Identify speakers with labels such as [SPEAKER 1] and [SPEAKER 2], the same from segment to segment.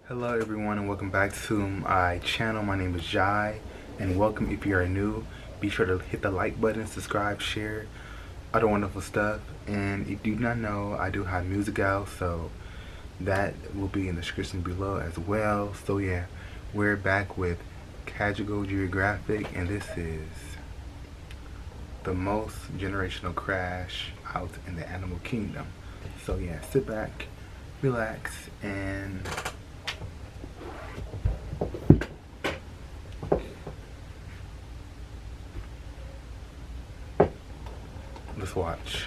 [SPEAKER 1] Hello everyone and welcome back to my channel. My name is Jai and welcome if you are new. Be sure to hit the like button, subscribe, share, other wonderful stuff. And if you do not know, I do have music out, so that will be in the description below as well. So yeah, we're back with Geographic and this is the most generational crash out in the animal kingdom. So yeah, sit back, relax, and let's watch.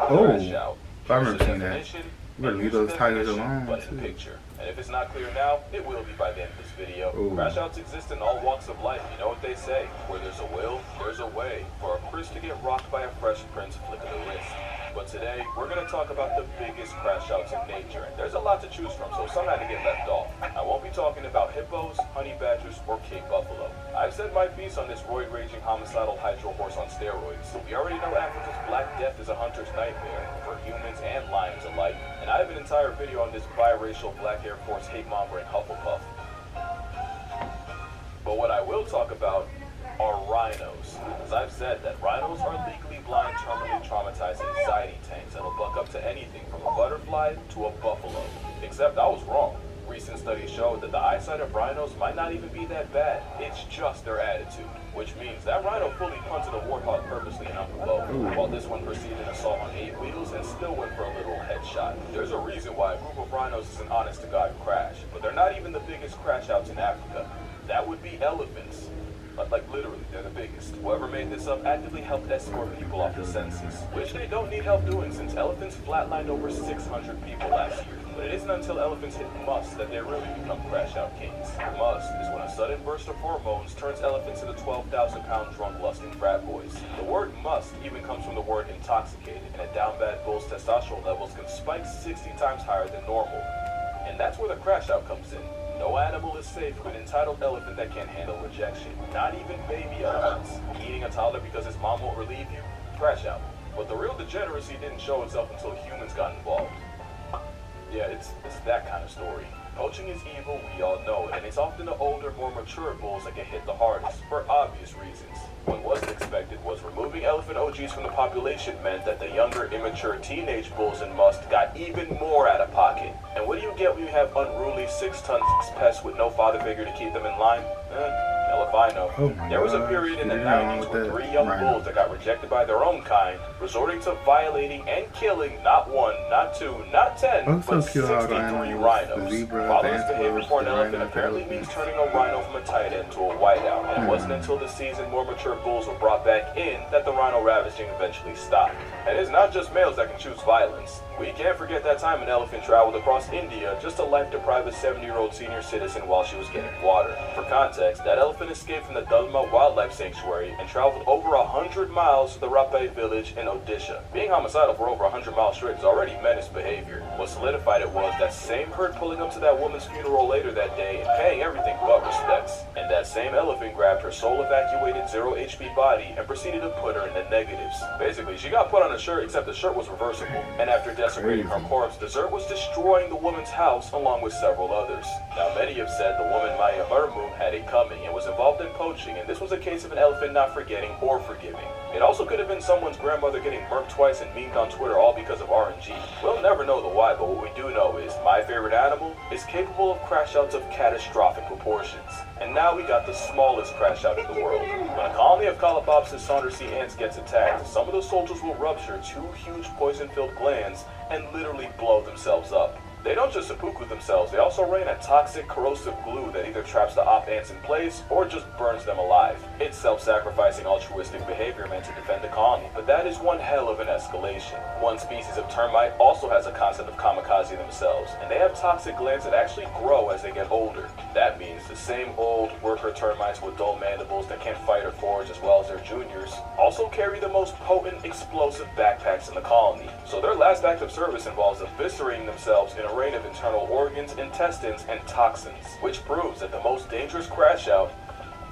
[SPEAKER 1] Oh, I remember seeing that. We're gonna leave those tigers alone.
[SPEAKER 2] But in picture. And if it's not clear now, it will be by the end of this video. Crash outs exist in all walks of life. You know what they say? Where there's a will, there's a way. For a Chris to get rocked by a Fresh Prince flick of the wrist. But today, we're going to talk about the biggest crash outs in nature. And there's a lot to choose from, so some had to get left off. I won't be talking about hippos, honey badgers, or Cape buffalo. I've said my piece on this roid-raging homicidal hydro horse on steroids. We already know Africa's Black Death is a hunter's nightmare for humans and lions alike. And I have an entire video on this biracial Black Air Force hate-mongering Hufflepuff. But what I will talk about are rhinos. As I've said, that rhinos are legally blind, terminally traumatized anxiety tanks that'll buck up to anything from a butterfly to a buffalo. Except I was wrong. Recent studies showed that the eyesight of rhinos might not even be that bad. It's just their attitude. Which means that rhino fully punted a warthog purposely and unprovoked, while this one proceeded an assault on 8 wheels and still went for a literal headshot. There's a reason why a group of rhinos is an honest-to-God crash, but they're not even the biggest crash outs in Africa. That would be elephants. Like literally, they're the biggest. Whoever made this up actively helped escort people off the census, which they don't need help doing since elephants flatlined over 600 people last year. But it isn't until elephants hit must that they really become crash-out kings. Must is when a sudden burst of hormones turns elephants into 12,000-pound drunk lusting frat boys. The word must even comes from the word intoxicated, and a down bad bull's testosterone levels can spike 60 times higher than normal. And that's where the crash-out comes in. No animal is safe with an entitled elephant that can't handle rejection. Not even baby elephants. Eating a toddler because his mom won't relieve you? Crash out. But the real degeneracy didn't show itself until humans got involved. Yeah, it's that kind of story. Poaching is evil, we all know it, and it's often the older, more mature bulls that get hit the hardest, for obvious reasons. What wasn't expected was removing elephant OGs from the population meant that the younger, immature teenage bulls in must got even more out of pocket. And what do you get when you have unruly 6-ton pests with no father figure to keep them in line? Hell if I know. There was a period in the 90s where 3 young bulls that got rejected by their own kind, resorting to violating and killing not 1, not 2, not 10, but 63 rhinos. Fatherless behavior for an elephant apparently means turning a rhino from a tight end to a whiteout, and it wasn't until the seasoned, more mature bulls were brought back in that the rhino ravaging eventually stopped. And it's not just males that can choose violence. We can't forget that time an elephant traveled across India just to life-deprive a 70-year-old senior citizen while she was getting water. For context, that elephant escaped from the Dulma Wildlife Sanctuary and traveled over 100 miles to the Rapai village in Odisha. Being homicidal for over 100 miles straight is already menace behavior. What solidified it was that same herd pulling up to that woman's funeral later that day and paying everything but respects. And that same elephant grabbed her soul-evacuated 0 HP body and proceeded to put her in the negatives. Basically, she got put on a shirt except the shirt was reversible, and after desecrating her corpse, the Zerg was destroying the woman's house along with several others. Now, many have said the woman Maya Murmum had it coming and was involved in poaching, and this was a case of an elephant not forgetting or forgiving. It also could have been someone's grandmother getting murked twice and memed on Twitter all because of RNG. We'll never know the why, but what we do know is my favorite animal is capable of crash outs of catastrophic proportions. And now we got the smallest crash out in the world. When a colony of Calabopsis saundersea ants gets attacked, some of the soldiers will rupture 2 huge poison-filled glands and literally blow themselves up. They don't just seppuku themselves, they also rain a toxic, corrosive glue that either traps the op ants in place or just burns them alive. It's self-sacrificing altruistic behavior meant to defend the colony, but that is one hell of an escalation. One species of termite also has a concept of kamikaze themselves, and they have toxic glands that actually grow as they get older. That means the same old worker termites with dull mandibles that can't fight or forage as well as their juniors also carry the most potent explosive backpacks in the colony. So their last act of service involves eviscerating themselves in a rain of internal organs, intestines, and toxins, which proves that the most dangerous crash out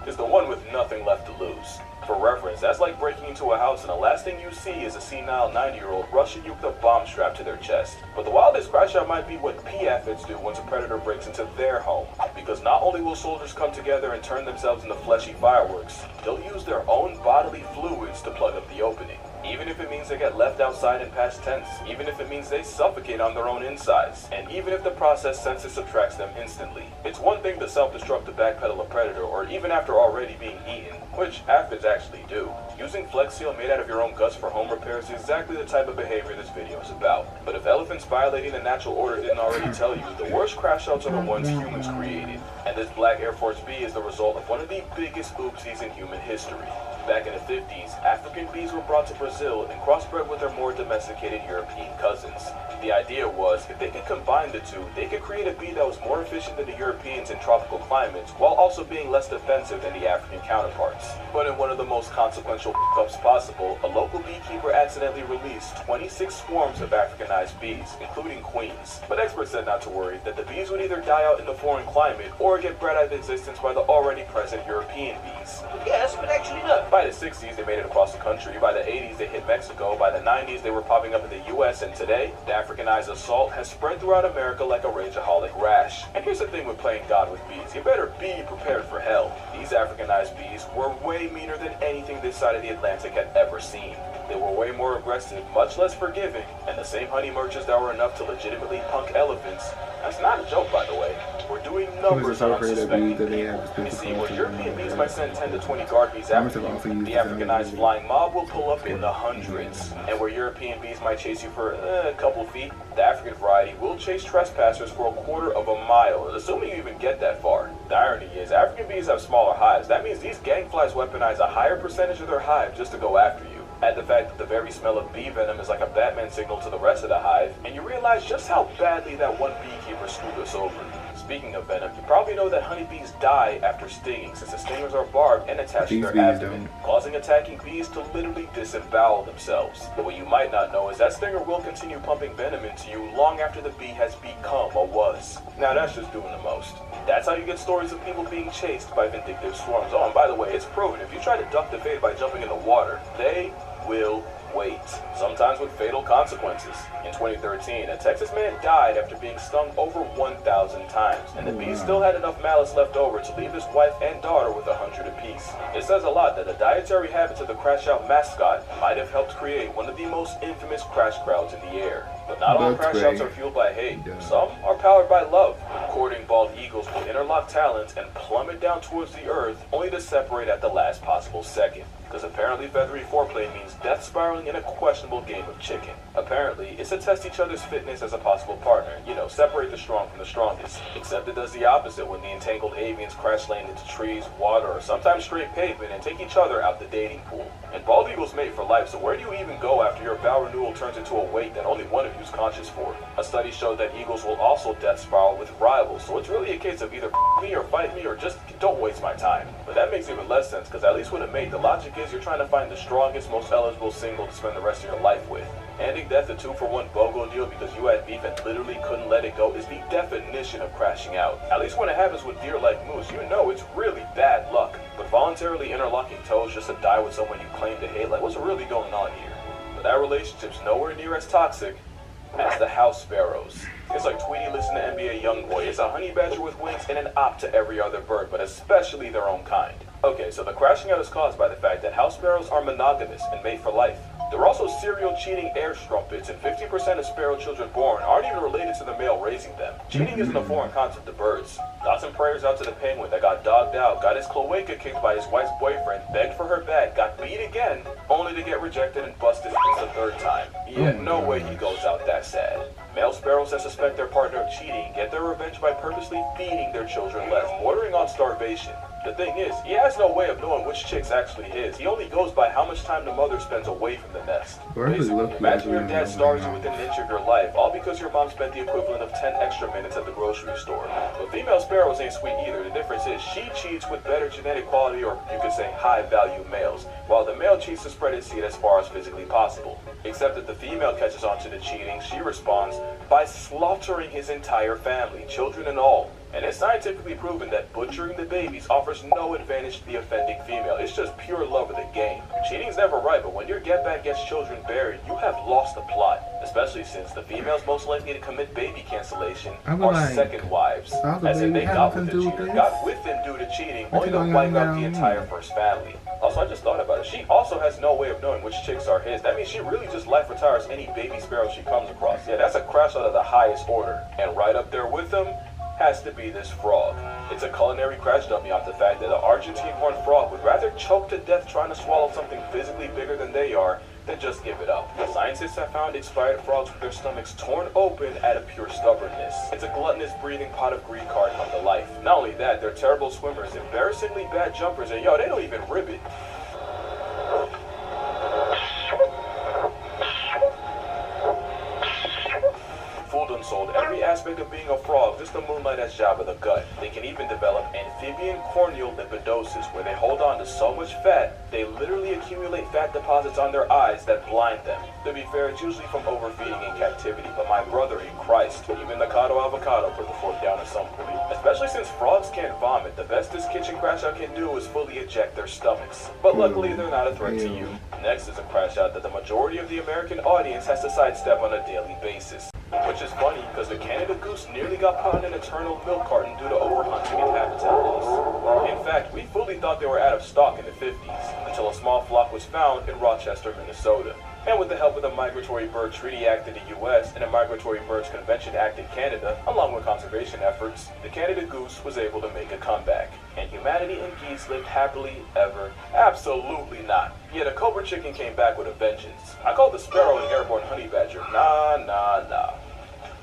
[SPEAKER 2] is the one with nothing left to lose. For reference, that's like breaking into a house and the last thing you see is a senile 90-year-old rushing you with a bomb strapped to their chest. But the wildest crash out might be what PFIDs do once a predator breaks into their home. Because not only will soldiers come together and turn themselves into fleshy fireworks, they'll use their own bodily fluids to plug up the opening. Even if it means they get left outside in past tense, even if it means they suffocate on their own insides, and even if the process senses subtracts them instantly. It's one thing to self-destruct to backpedal a predator, or even after already being eaten, which aphids actually do. Using Flex Seal made out of your own guts for home repair is exactly the type of behavior this video is about. But if elephants violating the natural order didn't already tell you, the worst crash outs are the ones humans created. And this black Air Force B is the result of one of the biggest oopsies in human history. Back in the 50s, African bees were brought to Brazil and crossbred with their more domesticated European cousins. The idea was, if they could combine the two, they could create a bee that was more efficient than the Europeans in tropical climates, while also being less defensive than the African counterparts. But in one of the most consequential ups possible, a local beekeeper accidentally released 26 swarms of Africanized bees, including queens. But experts said not to worry, that the bees would either die out in the foreign climate, or get bred out of existence by the already present European bees. Yes, but actually no. By the 60s, they made it across the country. By the 80s, they hit Mexico. By the 90s, they were popping up in the US. And today, the Africanized assault has spread throughout America like a rageaholic rash. And here's the thing with playing God with bees. You better be prepared for hell. These Africanized bees were way meaner than anything this side of the Atlantic had ever seen. They were way more aggressive, much less forgiving, and the same honey merchants that were enough to legitimately punk elephants. That's not a joke, by the way. We're doing numbers on unsuspecting people. You see, where European bees might send 10 to 20 guard bees after you, the Africanized flying mob will pull up in the hundreds. And where European bees might chase you for a couple feet, the African variety will chase trespassers for a quarter of a mile, assuming you even get that far. The irony is, African bees have smaller hives. That means these gangflies weaponize a higher percentage of their hive just to go after you. Add the fact that the very smell of bee venom is like a Batman signal to the rest of the hive, and you realize just how badly that one beekeeper screwed us over. Speaking of venom, you probably know that honeybees die after stinging, since the stingers are barbed and attached to their abdomen, causing attacking bees to literally disembowel themselves. But what you might not know is that stinger will continue pumping venom into you long after the bee has become a was. Now that's just doing the most. That's how you get stories of people being chased by vindictive swarms. Oh, and by the way, it's proven if you try to duck the fate by jumping in the water, they will wait, sometimes with fatal consequences. In 2013, a Texas man died after being stung over 1,000 times, and the bees still had enough malice left over to leave his wife and daughter with 100 apiece. It says a lot that the dietary habits of the Crash Out mascot might have helped create one of the most infamous crash crowds in the air. But not all crash outs are fueled by hate. Some are powered by love. Courting bald eagles will interlock talons and plummet down towards the earth, only to separate at the last possible second. Because apparently feathery foreplay means death spiraling in a questionable game of chicken. Apparently, it's to test each other's fitness as a possible partner. You know, separate the strong from the strongest. Except it does the opposite when the entangled avians crash land into trees, water, or sometimes straight pavement and take each other out the dating pool. And bald eagles mate for life, so where do you even go after your vow renewal turns into a wait that only one of you is conscious for? A study showed that eagles will also death spiral with rivals, so it's really a case of either me or fight me or just don't waste my time. But that makes even less sense, because at least with a mate, the logic is you're trying to find the strongest, most eligible single to spend the rest of your life with. Handing death a 2-for-1 BOGO deal because you had beef and literally couldn't let it go is the definition of crashing out. At least when it happens with deer like moose, you know it's really bad luck. But voluntarily interlocking toes just to die with someone you claim to hate, like what's really going on here? But that relationship's nowhere near as toxic as the house sparrows. It's like Tweety listening to NBA Youngboy. It's a honey badger with wings and an op to every other bird, but especially their own kind. Okay, so the crashing out is caused by the fact that house sparrows are monogamous and mate for life. They're also serial cheating air strumpets, and 50% of sparrow children born aren't even related to the male raising them. Cheating isn't a foreign concept to birds. Thoughts and prayers out to the penguin that got dogged out, got his cloaca kicked by his wife's boyfriend, begged for her back, got beat again, only to get rejected and busted the third time. Yeah, no way he goes out that sad. Male sparrows that suspect their partner of cheating get their revenge by purposely feeding their children less, bordering on starvation. The thing is, he has no way of knowing which chick's actually his. He only goes by how much time the mother spends away from the the nest.
[SPEAKER 1] Bro, I really
[SPEAKER 2] Basically,
[SPEAKER 1] love you.
[SPEAKER 2] imagine your dad stars you within an inch of your life, all because your mom spent the equivalent of 10 extra minutes at the grocery store. But female sparrows ain't sweet either. The difference is she cheats with better genetic quality, or you could say high-value males, while the male cheats to spread his seed as far as physically possible. Except that the female catches on to the cheating, she responds by slaughtering his entire family, children and all. And it's scientifically proven that butchering the babies offers no advantage to the offending female. It's just pure love of the game. Cheating's never right, but when your get back gets children buried, you have lost the plot. Especially since the females most likely to commit baby cancellation are second wives. As in they got with them due to cheating, only to wipe out the entire first family. Also, I just thought about it. She also has no way of knowing which chicks are his. That means she really just life retires any baby sparrow she comes across. Yeah, that's a crash out of the highest order. And right up there with them has to be this frog. It's a culinary crash dummy off the fact that an Argentine horned frog would rather choke to death trying to swallow something physically bigger than they are than just give it up. Scientists have found expired frogs with their stomachs torn open out of pure stubbornness. It's a gluttonous breathing pot of greed card come to life. Not only that, they're terrible swimmers, embarrassingly bad jumpers, and yo, they don't even ribbit. Fooled and sold every aspect of being a frog just to moonlight as Jabba the Gut. They can even develop amphibian corneal lipidosis, where they hold on to so much fat, they literally accumulate fat deposits on their eyes that blind them. To be fair, it's usually from overfeeding in captivity, but my brother in Christ, even the Cado Avocado put the fork down at some point. Especially since frogs can't vomit, the best this kitchen crash out can do is fully eject their stomachs. But luckily, they're not a threat to you. Next is a crash out that the majority of the American audience has to sidestep on a daily basis. Which is funny, because the Canada goose nearly got put on an eternal milk carton due to overhunting and habitat loss. In fact, we fully thought they were out of stock in the 50s, until a small flock was found in Rochester, Minnesota. And with the help of the Migratory Bird Treaty Act in the US and the Migratory Birds Convention Act in Canada, along with conservation efforts, the Canada goose was able to make a comeback. And humanity and geese lived happily ever? Absolutely not. Yet a cobra chicken came back with a vengeance. I called the sparrow an airborne honey badger. Nah.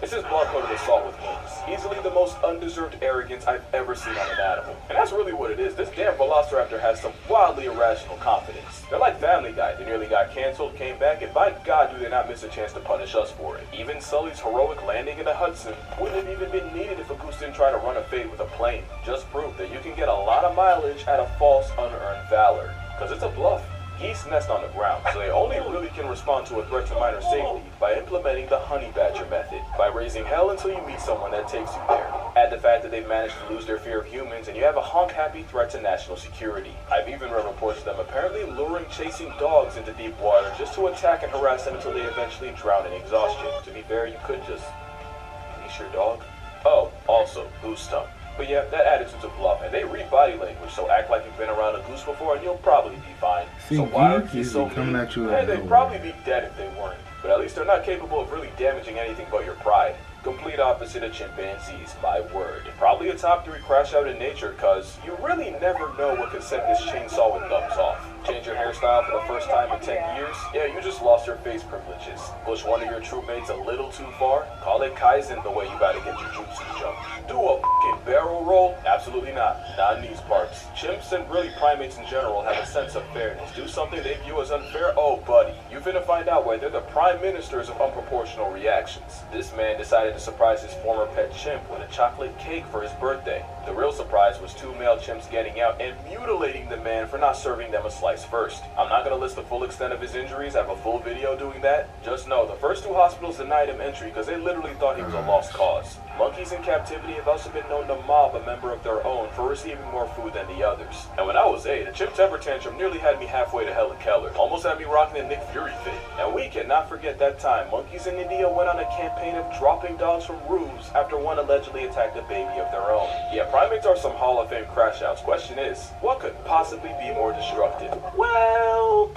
[SPEAKER 2] It's his barcoded assault with wings. Easily the most undeserved arrogance I've ever seen on an animal. And that's really what it is. This damn velociraptor has some wildly irrational confidence. They're like Family Guy. They nearly got canceled, came back, and by God do they not miss a chance to punish us for it. Even Sully's heroic landing in the Hudson wouldn't have even been needed if a goose didn't try to run a fade with a plane. Just proof that you can get a lot of mileage out of false, unearned valor. Because it's a bluff. Geese nest on the ground, so they only really can respond to a threat to minor safety by implementing the honey badger method, by raising hell until you meet someone that takes you there. Add the fact that they've managed to lose their fear of humans, and you have a honk-happy threat to national security. I've even read reports of them apparently luring chasing dogs into deep water just to attack and harass them until they eventually drown in exhaustion. To be fair, you could just leash your dog. Oh, also, goose tongue. But yeah, that attitude's a bluff, and they read body language, so act like you've been around a goose before and you'll probably be fine. So why are geese so mean? And they'd probably be dead if they weren't. But at least they're not capable of really damaging anything but your pride. Complete opposite of chimpanzees, my word. Probably a top 3 crash out in nature, cause you really never know what could set this chainsaw with thumbs off. Change your hairstyle for the first time in 10 years? Yeah, you just lost your face privileges. Push one of your troopmates a little too far? Call it Kaizen the way you gotta get your jutsu jump. Do a fucking barrel roll? Absolutely not. Not in these parts. Chimps and really primates in general have a sense of fairness. Do something they view as unfair? Oh, buddy. You finna find out why they're the prime ministers of unproportional reactions. This man decided to surprise his former pet chimp with a chocolate cake for his birthday. The real surprise was 2 male chimps getting out and mutilating the man for not serving them a slice first. I'm not gonna list the full extent of his injuries. I have a full video doing that. Just know, the first 2 hospitals denied him entry because they literally thought he was a lost cause. Monkeys in captivity have also been known to mob a member of their own for receiving more food than the others. And when I was 8, a chimp temper tantrum nearly had me halfway to Helen Keller. Almost had me rocking a Nick Fury fit. And we cannot forget that time monkeys in India went on a campaign of dropping dogs from roofs after one allegedly attacked a baby of their own. Yeah, primates are some Hall of Fame crash outs. Question is, what could possibly be more destructive? Well,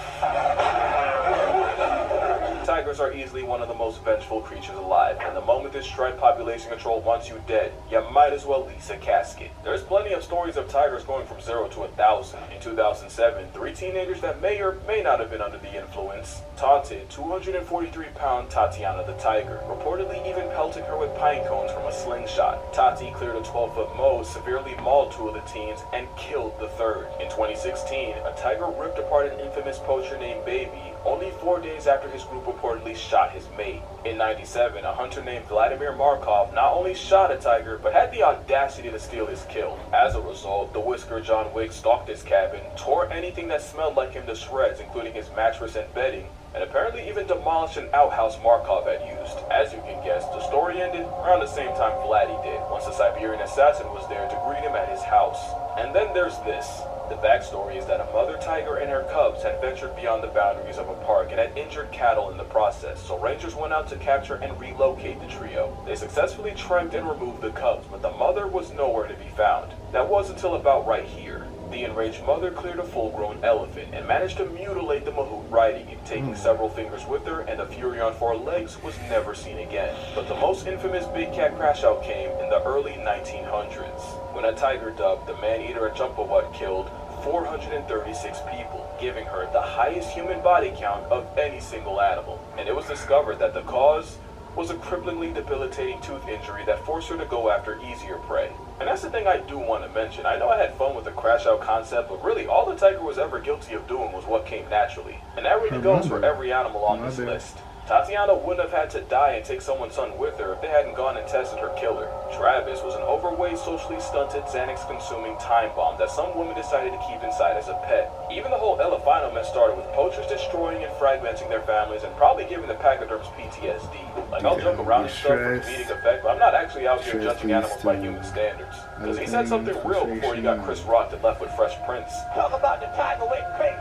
[SPEAKER 2] tigers are easily one of the most vengeful creatures alive, and the moment this striped population control wants you dead, you might as well lease a casket. There's plenty of stories of tigers going from 0 to 1,000. In 2007, 3 teenagers that may or may not have been under the influence taunted 243-pound Tatiana the tiger, reportedly even pelting her with pine cones from a slingshot. Tati cleared a 12-foot mow, severely mauled 2 of the teens, and killed the third. In 2016, a tiger ripped apart an infamous poacher named Baby, only 4 days after his group reportedly shot his mate. In 97, a hunter named Vladimir Markov not only shot a tiger, but had the audacity to steal his kill. As a result, the Whisker John Wick stalked his cabin, tore anything that smelled like him to shreds, including his mattress and bedding, and apparently even demolished an outhouse Markov had used. As you can guess, the story ended around the same time Vladdy did, once the Siberian assassin was there to greet him at his house. And then there's this. The backstory is that a mother tiger and her cubs had ventured beyond the boundaries of a park and had injured cattle in the process, so rangers went out to capture and relocate the trio. They successfully tracked and removed the cubs, but the mother was nowhere to be found. That was until about right here. The enraged mother cleared a full-grown elephant and managed to mutilate the mahout riding it, taking several fingers with her, and the fury on 4 legs was never seen again. But the most infamous big cat crash-out came in the early 1900s, when a tiger dub, the man-eater at Jumpawat, killed 436 people, giving her the highest human body count of any single animal. And it was discovered that the cause was a cripplingly debilitating tooth injury that forced her to go after easier prey. And that's the thing I do want to mention. I know I had fun with the crash out concept, but really all the tiger was ever guilty of doing was what came naturally. And that really goes for every animal on this list. Tatiana wouldn't have had to die and take someone's son with her if they hadn't gone and tested her killer. Travis was an overweight, socially stunted, Xanax-consuming time bomb that some women decided to keep inside as a pet. Even the whole Elefino mess started with poachers destroying and fragmenting their families and probably giving the pachyderms PTSD. Like, I'll joke around and stuff for comedic effect, but I'm not actually out here judging animals by human standards. Because he said something real before he got Chris rocked and left with Fresh Prince.
[SPEAKER 3] Talk about the tiger went crazy.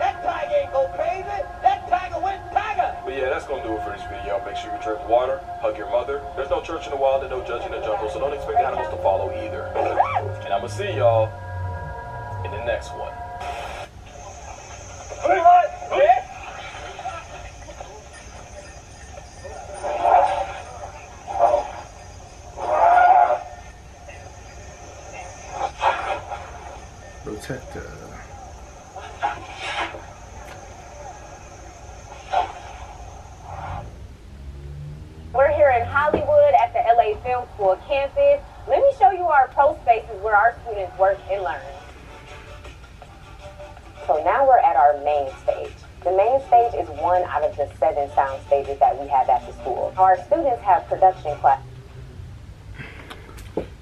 [SPEAKER 3] That tiger ain't go crazy. That tiger went tiger.
[SPEAKER 2] But yeah, that's gonna do it for this video. Make sure you drink water, hug your mother. There's no church in the wild and no judge in the jungle, so don't expect animals to follow either. And I'ma see y'all in the next one.
[SPEAKER 1] Protector.
[SPEAKER 4] We're here in Hollywood at the LA Film School campus. Let me show you our pro spaces where our students work and learn. So now we're at our main stage. The main stage is one out of the 7 sound stages that we have at the school. Our students have production class.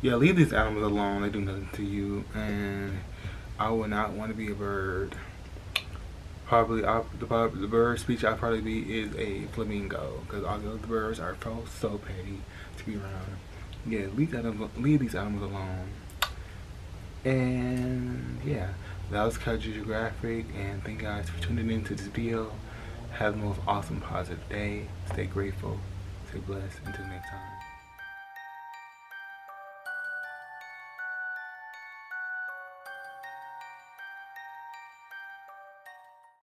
[SPEAKER 1] Yeah, leave these animals alone. They do nothing to you, and I would not want to be a bird. Probably, the bird speech I'd probably be is a flamingo, because all the other birds are so petty to be around. Yeah, leave these animals alone. And yeah, that was Geographic, and thank you guys for tuning into this video. Have the most awesome, positive day. Stay grateful, stay blessed. Until next time.